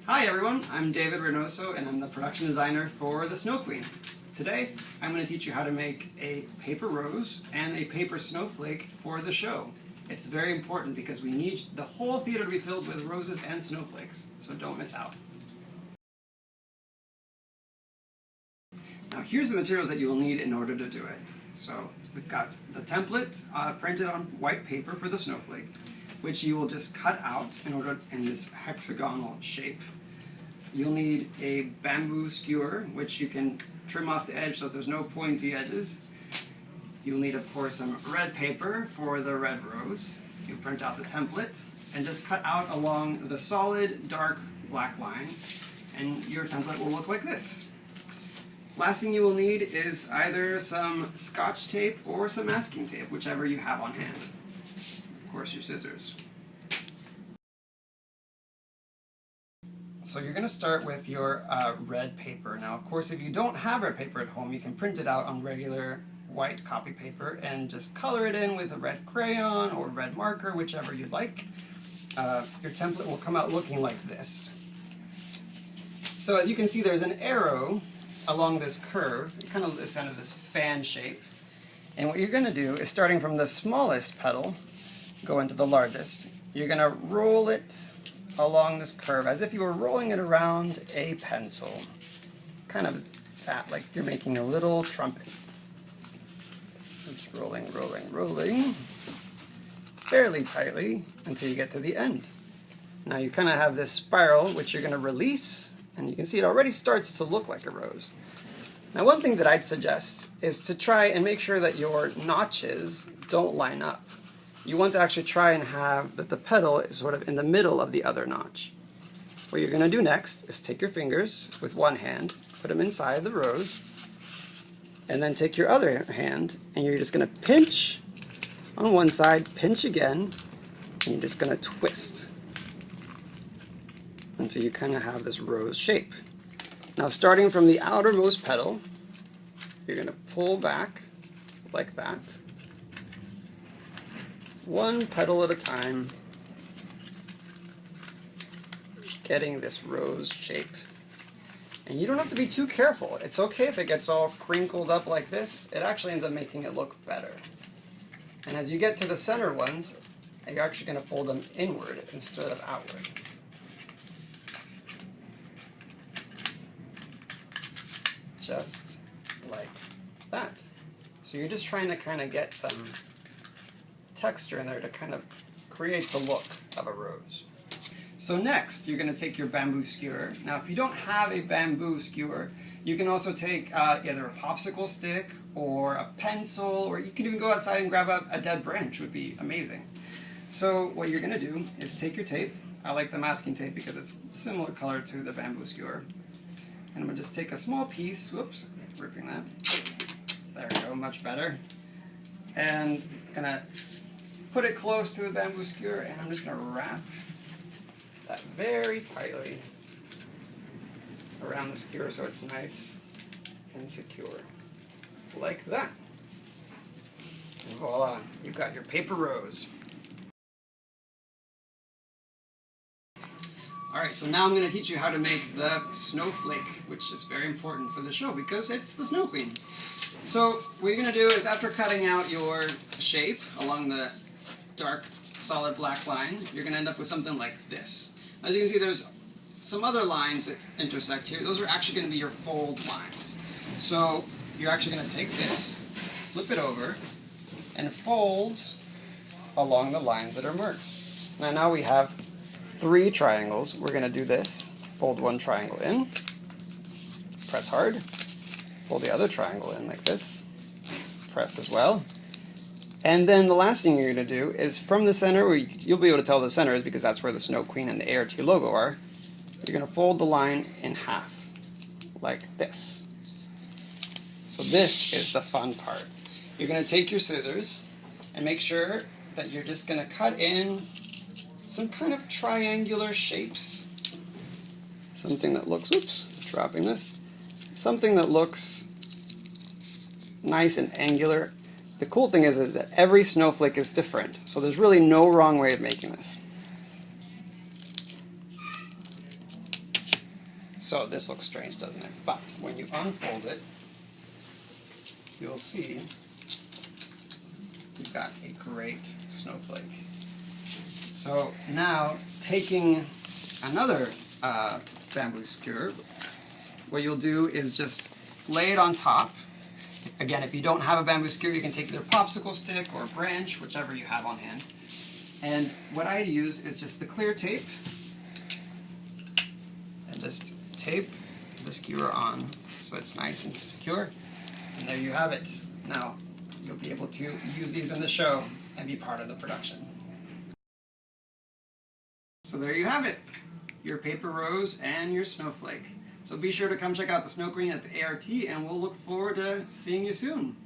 Hi everyone, I'm David Reynoso and I'm the production designer for the Snow Queen. Today I'm going to teach you how to make a paper rose and a paper snowflake for the show. It's very important because we need the whole theater to be filled with roses and snowflakes, so don't miss out. Now here's the materials that you will need in order to do it. So we've got the template printed on white paper for the snowflake, which you will just cut out in this hexagonal shape. You'll need a bamboo skewer, which you can trim off the edge so that there's no pointy edges. You'll need, of course, some red paper for the red rose. You print out the template and just cut out along the solid dark black line, and your template will look like this. Last thing you will need is either some Scotch tape or some masking tape, whichever you have on hand. Of course, your scissors. So you're going to start with your red paper. Now, of course, if you don't have red paper at home, you can print it out on regular white copy paper and just color it in with a red crayon or red marker, whichever you'd like. Your template will come out looking like this. So as you can see, there's an arrow along this curve. It kind of is kind of this fan shape. And what you're going to do is, starting from the smallest petal, go into the largest. You're going to roll it along this curve as if you were rolling it around a pencil. Kind of that, like you're making a little trumpet. Just rolling, rolling, rolling, fairly tightly until you get to the end. Now you kind of have this spiral which you're going to release, and you can see it already starts to look like a rose. Now one thing that I'd suggest is to try and make sure that your notches don't line up. You want to actually try and have that the petal is sort of in the middle of the other notch. What you're going to do next is take your fingers with one hand, put them inside the rose, and then take your other hand and you're just going to pinch on one side, pinch again, and you're just going to twist until you kind of have this rose shape. Now starting from the outermost petal, you're going to pull back like that, one petal at a time, getting this rose shape. And you don't have to be too careful. It's okay if it gets all crinkled up like this. It actually ends up making it look better. And as you get to the center ones, you're actually going to fold them inward instead of outward. Just like that. So you're just trying to kind of get some texture in there to kind of create the look of a rose. So next, you're going to take your bamboo skewer. Now, if you don't have a bamboo skewer, you can also take either a popsicle stick or a pencil, or you can even go outside and grab a dead branch. Would be amazing. So what you're going to do is take your tape. I like the masking tape because it's similar color to the bamboo skewer. And I'm going to just take a small piece. Whoops, ripping that. There we go, much better. And I'm going to put it close to the bamboo skewer, and I'm just going to wrap that very tightly around the skewer so it's nice and secure. Like that. And voila, you've got your paper rose. Alright, so now I'm going to teach you how to make the snowflake, which is very important for the show because it's the Snow Queen. So what you're going to do is, after cutting out your shape along the dark solid black line, you're going to end up with something like this. As you can see, there's some other lines that intersect here. Those are actually going to be your fold lines. So you're actually going to take this, flip it over, and fold along the lines that are marked. Now we have 3 triangles. We're going to do this. Fold one triangle in, press hard, fold the other triangle in like this, press as well. And then the last thing you're going to do is, from the center, where you'll be able to tell the center is because that's where the Snow Queen and the A.R.T logo are, you're going to fold the line in half, like this. So this is the fun part. You're going to take your scissors and make sure that you're just going to cut in some kind of triangular shapes. Something that looks, oops, dropping this. Something that looks nice and angular. The cool thing is that every snowflake is different, so there's really no wrong way of making this. So this looks strange, doesn't it? But when you unfold it, you'll see you've got a great snowflake. So now, taking another bamboo skewer, what you'll do is just lay it on top. Again, if you don't have a bamboo skewer, you can take either a popsicle stick or a branch, whichever you have on hand. And what I use is just the clear tape, and just tape the skewer on so it's nice and secure. And there you have it. Now, you'll be able to use these in the show and be part of the production. So there you have it, your paper rose and your snowflake. So be sure to come check out the snow queen at the A.R.T, and we'll look forward to seeing you soon.